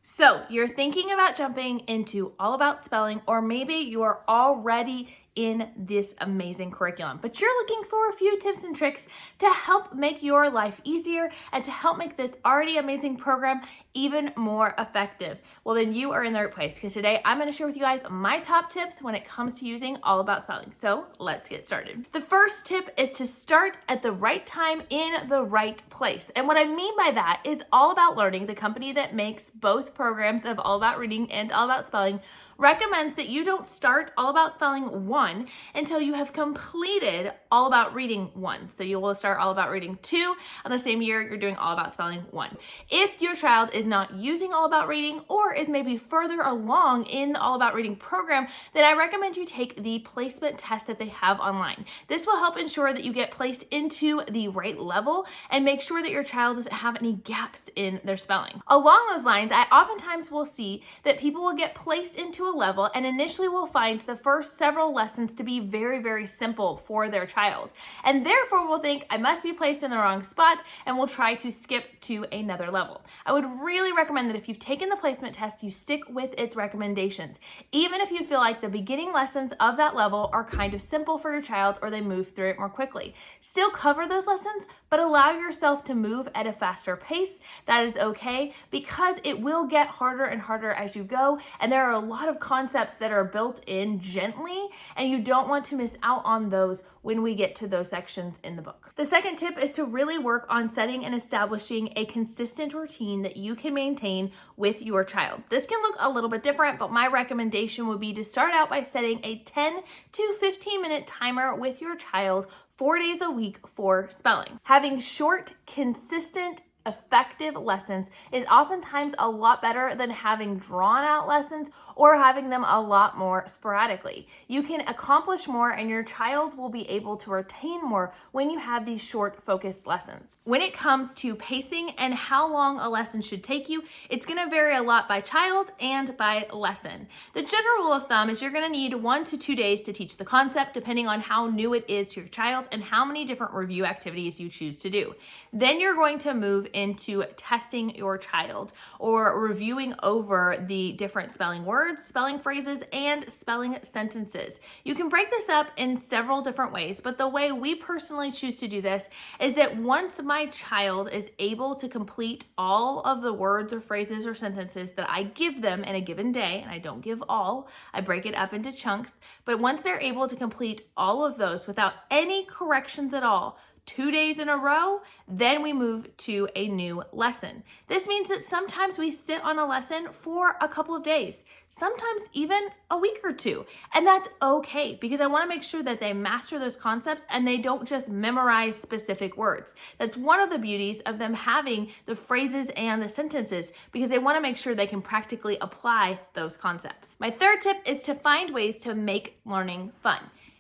So you're thinking about jumping into All About Spelling, or maybe you are already in this amazing curriculum, but you're looking for a few tips and tricks to help make your life easier and to help make this already amazing program even more effective. Well, then you are in the right place, because today I'm going to share with you guys my top tips when it comes to using All About Spelling. So let's get started. The first tip is to start at the right time in the right place. And what I mean by that is All About Learning, the company that makes both programs of All About Reading and All About Spelling, recommends that you don't start All About Spelling 1 until you have completed All About Reading 1. So you will start All About Reading 2 on the same year you're doing All About Spelling 1. If your child is not using All About Reading or is maybe further along in the All About Reading program, then I recommend you take the placement test that they have online. This will help ensure that you get placed into the right level and make sure that your child doesn't have any gaps in their spelling. Along those lines, I oftentimes will see that people will get placed into a level and initially will find the first several lessons to be very, very simple for their child. And therefore will think, I must be placed in the wrong spot, and will try to skip to another level. I would really recommend that if you've taken the placement test, you stick with its recommendations. Even if you feel like the beginning lessons of that level are kind of simple for your child or they move through it more quickly. Still cover those lessons, but allow yourself to move at a faster pace. That is okay, because it will get harder and harder as you go, and there are a lot of concepts that are built in gently, and you don't want to miss out on those when we get to those sections in the book. The second tip is to really work on setting and establishing a consistent routine that you can maintain with your child. This can look a little bit different, but my recommendation would be to start out by setting a 10 to 15 minute timer with your child 4 days a week for spelling. Having short, consistent, effective lessons is oftentimes a lot better than having drawn out lessons or having them a lot more sporadically. You can accomplish more and your child will be able to retain more when you have these short, focused lessons. When it comes to pacing and how long a lesson should take you, it's going to vary a lot by child and by lesson. The general rule of thumb is you're going to need 1 to 2 days to teach the concept, depending on how new it is to your child and how many different review activities you choose to do. Then you're going to move into testing your child or reviewing over the different spelling words, spelling phrases, and spelling sentences. You can break this up in several different ways, but the way we personally choose to do this is that once my child is able to complete all of the words or phrases or sentences that I give them in a given day, and I don't give all, I break it up into chunks, but once they're able to complete all of those without any corrections at all, 2 days in a row, then we move to a new lesson. This means that sometimes we sit on a lesson for a couple of days, sometimes even a week or two. And that's okay, because I want to make sure that they master those concepts and they don't just memorize specific words. That's one of the beauties of them having the phrases and the sentences, because they want to make sure they can practically apply those concepts. My third tip is to find ways to make learning fun.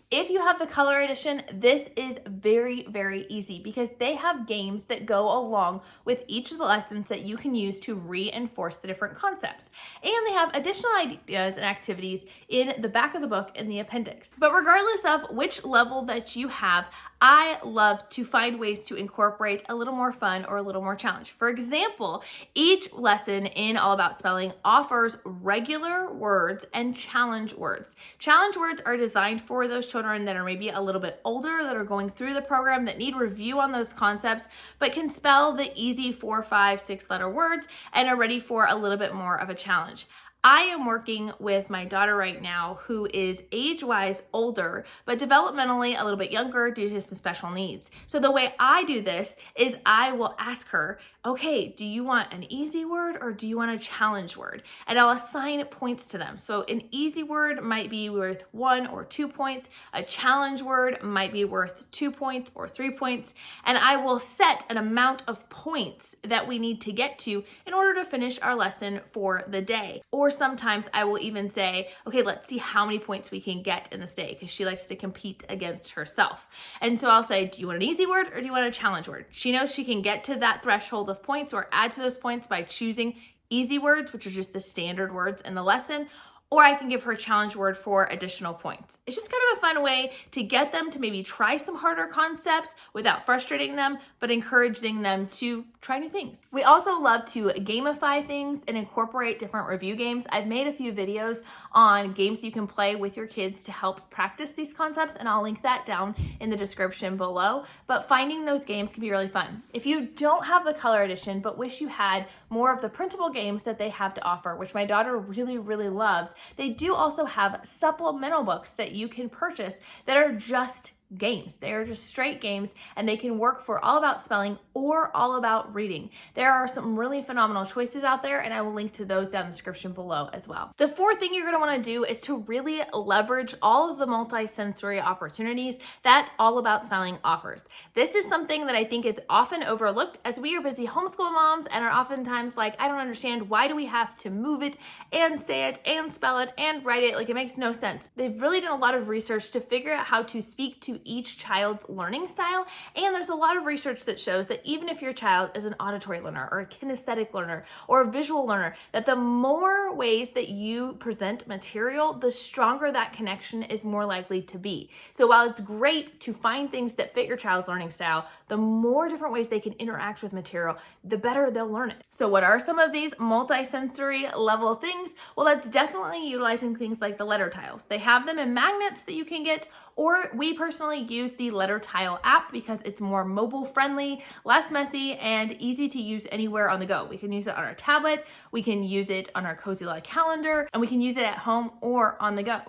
If you have the color edition, this is very, very easy, because they have games that go along with each of the lessons that you can use to reinforce the different concepts. And they have additional ideas and activities in the back of the book in the appendix. But regardless of which level that you have, I love to find ways to incorporate a little more fun or a little more challenge. For example, each lesson in All About Spelling offers regular words and challenge words. Challenge words are designed for those children that are maybe a little bit older, that are going through the program, that need review on those concepts, but can spell the easy 4, 5, 6 letter words and are ready for a little bit more of a challenge. I am working with my daughter right now, who is age-wise older, but developmentally a little bit younger due to some special needs. So the way I do this is I will ask her, okay, do you want an easy word or do you want a challenge word? And I'll assign points to them. So an easy word might be worth 1 or 2 points. A challenge word might be worth 2 points or 3 points. And I will set an amount of points that we need to get to in order to finish our lesson for the day. Or sometimes I will even say, okay, let's see how many points we can get in this day, because she likes to compete against herself. And so I'll say, do you want an easy word or do you want a challenge word? She knows she can get to that threshold of points or add to those points by choosing easy words, which are just the standard words in the lesson, or I can give her a challenge word for additional points. It's just kind of a fun way to get them to maybe try some harder concepts without frustrating them, but encouraging them to try new things. We also love to gamify things and incorporate different review games. I've made a few videos on games you can play with your kids to help practice these concepts, and I'll link that down in the description below. But finding those games can be really fun. If you don't have the color edition, but wish you had more of the printable games that they have to offer, which my daughter really, really loves, they do also have supplemental books that you can purchase that are just games. They are just straight games, and they can work for all about spelling or all about reading. There are some really phenomenal choices out there, and I will link to those down in the description below as well. The fourth thing you're going to want to do is to really leverage all of the multi-sensory opportunities that All About Spelling offers. This is something that I think is often overlooked, as we are busy homeschool moms and are oftentimes like, I don't understand, why do we have to move it and say it and spell it and write it? Like, it makes no sense. They've really done a lot of research to figure out how to speak to each child's learning style, and there's a lot of research that shows that even if your child is an auditory learner or a kinesthetic learner or a visual learner, that the more ways that you present material, the stronger that connection is more likely to be. So while it's great to find things that fit your child's learning style, the more different ways they can interact with material, the better they'll learn it. So what are some of these multi-sensory level things? Well, that's definitely utilizing things like the letter tiles. They have them in magnets that you can get, or we personally use the Letter Tile app because it's more mobile friendly, less messy, and easy to use anywhere on the go. We can use it on our tablet, we can use it on our Cozy Life calendar, and we can use it at home or on the go.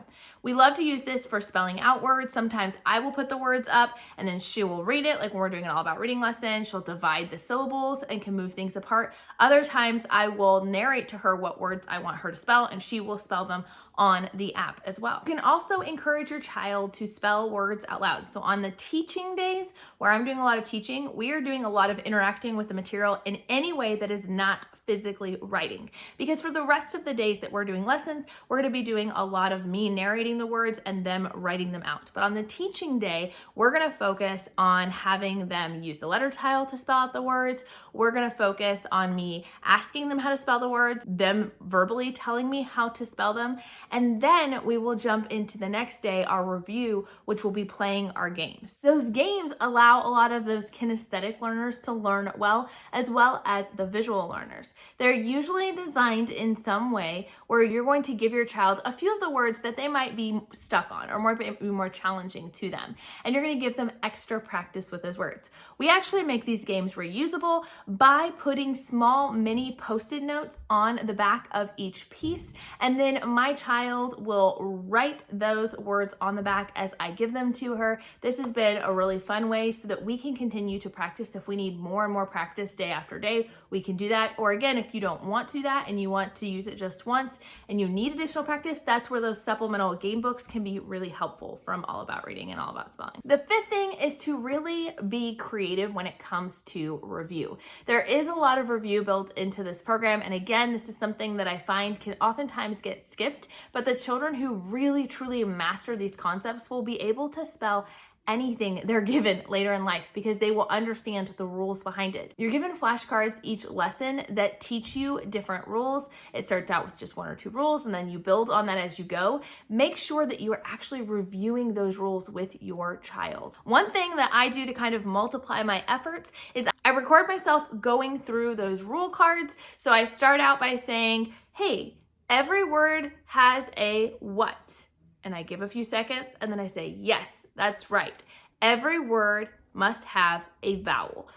We love to use this for spelling out words. Sometimes I will put the words up and then she will read it, like when we're doing an All About Reading lesson. She'll divide the syllables and can move things apart. Other times I will narrate to her what words I want her to spell, and she will spell them on the app as well. You can also encourage your child to spell words out loud. So on the teaching days where I'm doing a lot of teaching, we are doing a lot of interacting with the material in any way that is not physically writing. Because for the rest of the days that we're doing lessons, we're going to be doing a lot of me narrating the words and them writing them out. But on the teaching day, we're going to focus on having them use the letter tile to spell out the words. We're going to focus on me asking them how to spell the words, them verbally telling me how to spell them. And then we will jump into the next day, our review, which will be playing our games. Those games allow a lot of those kinesthetic learners to learn well as the visual learners. They're usually designed in some way where you're going to give your child a few of the words that they might be stuck on or be more challenging to them. And you're going to give them extra practice with those words. We actually make these games reusable by putting small mini post-it notes on the back of each piece. And then my child will write those words on the back as I give them to her. This has been a really fun way so that we can continue to practice. If we need more and more practice day after day, we can do that. Or again, if you don't want to do that and you want to use it just once and you need additional practice, that's where those supplemental game books can be really helpful from All About Reading and All About Spelling. The fifth thing is to really be creative when it comes to review. There is a lot of review built into this program. And again, this is something that I find can oftentimes get skipped, but the children who really truly master these concepts will be able to spell anything they're given later in life because they will understand the rules behind it. You're given flashcards each lesson that teach you different rules. It starts out with just one or two rules and then you build on that as you go. Make sure that you are actually reviewing those rules with your child. One thing that I do to kind of multiply my efforts is I record myself going through those rule cards. So I start out by saying, hey, every word has a what? And I give a few seconds and then I say, yes, that's right. Every word must have a vowel.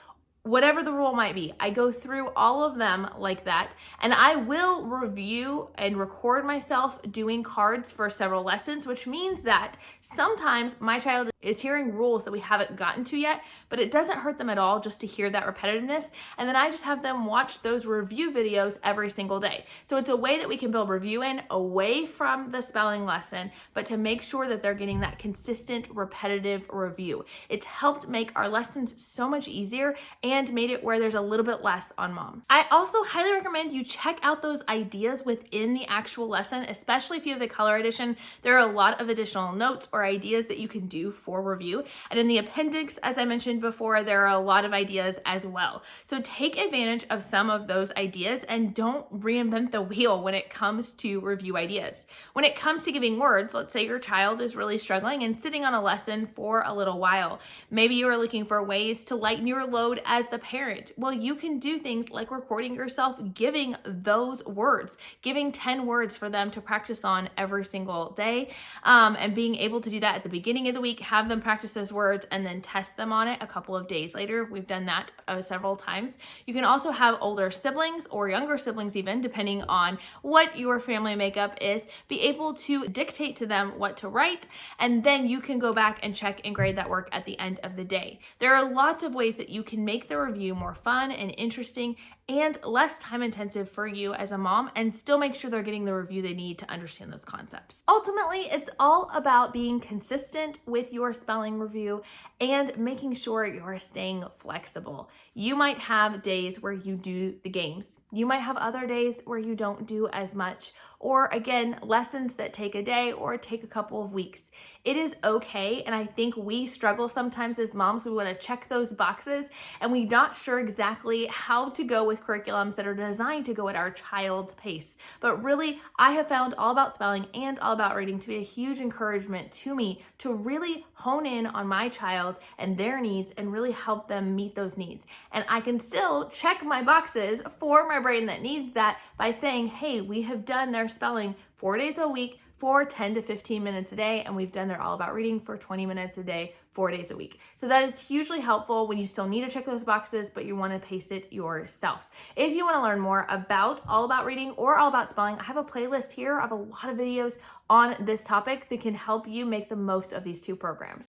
Whatever the rule might be, I go through all of them like that, and I will review and record myself doing cards for several lessons, which means that sometimes my child is hearing rules that we haven't gotten to yet, but it doesn't hurt them at all just to hear that repetitiveness. And then I just have them watch those review videos every single day. So it's a way that we can build review in away from the spelling lesson, but to make sure that they're getting that consistent, repetitive review. It's helped make our lessons so much easier and made it where there's a little bit less on mom. I also highly recommend you check out those ideas within the actual lesson, especially if you have the color edition. There are a lot of additional notes or ideas that you can do for for review. And in the appendix, as I mentioned before, there are a lot of ideas as well. So take advantage of some of those ideas and don't reinvent the wheel when it comes to review ideas. When it comes to giving words, let's say your child is really struggling and sitting on a lesson for a little while. Maybe you are looking for ways to lighten your load as the parent. Well, you can do things like recording yourself giving those words, giving 10 words for them to practice on every single day, and being able to do that at the beginning of the week, have them practice those words and then test them on it a couple of days later. We've done that several times. You can also have older siblings or younger siblings even, depending on what your family makeup is, be able to dictate to them what to write, and then you can go back and check and grade that work at the end of the day. There are lots of ways that you can make the review more fun and interesting and less time intensive for you as a mom, and still make sure they're getting the review they need to understand those concepts. Ultimately, it's all about being consistent with your spelling review and making sure you're staying flexible. You might have days where you do the games. You might have other days where you don't do as much, or again, lessons that take a day or take a couple of weeks. It is okay, and I think we struggle sometimes as moms. We want to check those boxes, and we're not sure exactly how to go with curriculums that are designed to go at our child's pace. But really, I have found All About Spelling and All About Reading to be a huge encouragement to me to really hone in on my child and their needs and really help them meet those needs. And I can still check my boxes for my brain that needs that by saying, hey, we have done their spelling 4 days a week for 10 to 15 minutes a day, and we've done their All About Reading for 20 minutes a day, 4 days a week. So that is hugely helpful when you still need to check those boxes, but you want to pace it yourself. If you want to learn more about All About Reading or All About Spelling, I have a playlist here of a lot of videos on this topic that can help you make the most of these two programs.